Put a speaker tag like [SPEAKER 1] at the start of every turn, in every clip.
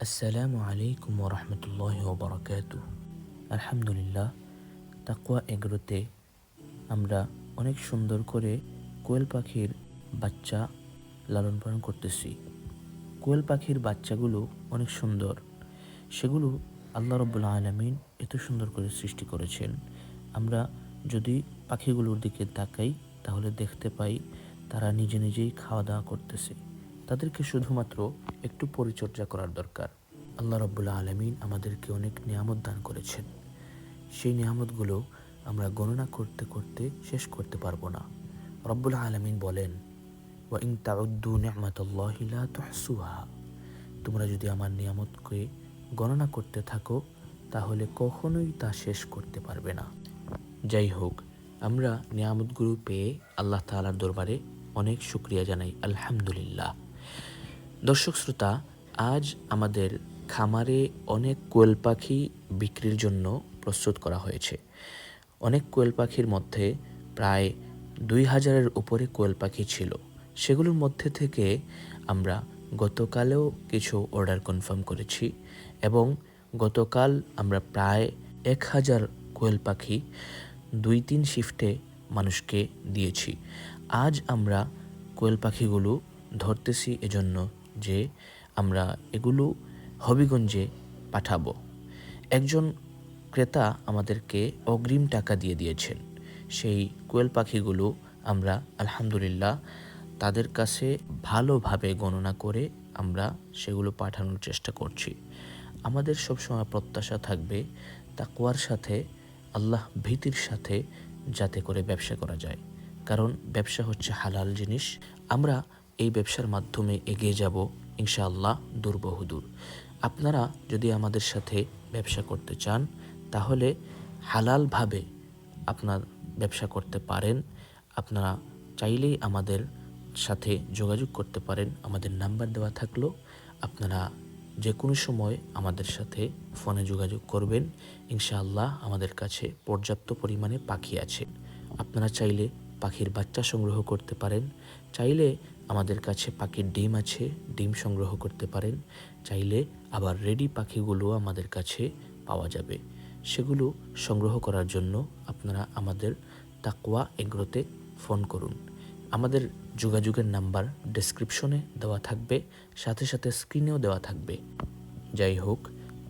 [SPEAKER 1] আসসালামু আলাইকুম ওরহমতুল্লাহি ওবরাকাতু। আলহামদুলিল্লাহ, তাকওয়া এগ্রোতে আমরা অনেক সুন্দর করে কোয়েল পাখির বাচ্চা লালন পালন করতেছি। কোয়েল পাখির বাচ্চাগুলো অনেক সুন্দর। সেগুলো আল্লাহ রাব্বুল আলামিন এত সুন্দর করে সৃষ্টি করেছেন। আমরা যদি পাখিগুলোর দিকে তাকাই তাহলে দেখতে পাই তারা নিজে নিজেই খাওয়া দাওয়া করতেছে। তাদেরকে শুধুমাত্র একটু পরিচর্যা করার দরকার। আল্লাহ রাব্বুল আলামিন আমাদেরকে অনেক নিয়ামত দান করেছেন। সেই নিয়ামতগুলো আমরা গণনা করতে করতে শেষ করতে পারবো না। রব্বুল আলামিন বলেন, ওয়া ইন তাউদ্দু নি'মাতাল্লাহি লা তুহসুহা। তোমরা যদি আমার নিয়ামতকে গণনা করতে থাকো তাহলে কখনোই তা শেষ করতে পারবে না। যাই হোক, আমরা নিয়ামতগুলো পেয়ে আল্লাহ তাআলার দরবারে অনেক শুকরিয়া জানাই, আলহামদুলিল্লাহ। দর্শক শ্রোতা, আজ আমাদের খামারে অনেক কোয়েল পাখি বিক্রির জন্য প্রস্তুত করা হয়েছে। অনেক কোয়েল পাখির মধ্যে প্রায় 2000-এর উপরে কোয়েল পাখি ছিল। সেগুলোর মধ্যে থেকে আমরা গতকালেও কিছু অর্ডার কনফার্ম করেছি এবং গতকাল আমরা প্রায় 1000 কোয়েল পাখি 2-3 শিফটে মানুষকে দিয়েছি। আজ আমরা কোয়েল পাখিগুলো ধরতেছি এজন্য যে আমরা এগুলো হবিগঞ্জে পাঠাবো। একজন ক্রেতা আমাদেরকে অগ্রিম টাকা দিয়ে দিয়েছেন। সেই কোয়েল পাখিগুলো আমরা আলহামদুলিল্লাহ তাদের কাছে ভালোভাবে গণনা করে আমরা সেগুলো পাঠানোর চেষ্টা করছি। আমাদের সবসময় প্রত্যাশা থাকবে তাকওয়ার সাথে, আল্লাহ ভীতির সাথে, যাতে করে ব্যবসা করা যায়। কারণ ব্যবসা হচ্ছে হালাল জিনিস। আমরা এই ব্যবসার মাধ্যমে এগিয়ে যাব ইনশাআল্লাহ দূর বহুদূর। আপনারা যদি আমাদের সাথে ব্যবসা করতে চান তাহলে হালালভাবে আপনার ব্যবসা করতে পারেন। আপনারা চাইলেই আমাদের সাথে যোগাযোগ করতে পারেন। আমাদের নাম্বার দেওয়া থাকলো, আপনারা যে কোনো সময় আমাদের সাথে ফোনে যোগাযোগ করবেন। ইনশাআল্লাহ আমাদের কাছে পর্যাপ্ত পরিমাণে পাখি আছে। আপনারা চাইলে পাখির বাচ্চা সংগ্রহ করতে পারেন, চাইলে আমাদের কাছে পাখির ডিম আছে, ডিম সংগ্রহ করতে পারেন, চাইলে আবার রেডি পাখিগুলো আমাদের কাছে পাওয়া যাবে। সেগুলো সংগ্রহ করার জন্য আপনারা আমাদের তাকওয়া এগ্রোতে ফোন করুন। আমাদের যোগাযোগের নাম্বার ডেসক্রিপশনে দেওয়া থাকবে, সাথে সাথে স্ক্রিনেও দেওয়া থাকবে। যাই হোক,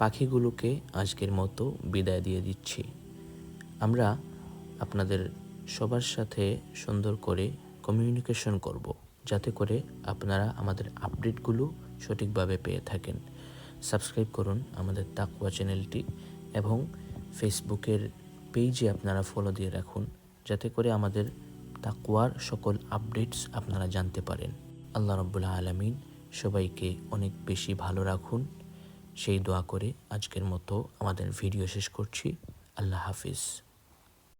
[SPEAKER 1] পাখিগুলোকে আজকের মতো বিদায় দিয়ে দিচ্ছি। আমরা আপনাদের সবার সাথে সুন্দর করে কমিউনিকেশন করব, যাতে করে আপনারা আমাদের আপডেটগুলো সঠিকভাবে পেয়ে থাকেন। সাবস্ক্রাইব করুন আমাদের তাকওয়া চ্যানেলটি এবং ফেসবুকের পেজে আপনারা ফলো দিয়ে রাখুন, যাতে করে আমাদের তাকওয়ার সকল আপডেটস আপনারা জানতে পারেন। আল্লাহ রাব্বুল আলামিন সবাইকে অনেক বেশি ভালো রাখুন, সেই দোয়া করে আজকের মতো আমাদের ভিডিও শেষ করছি। আল্লাহ হাফিজ।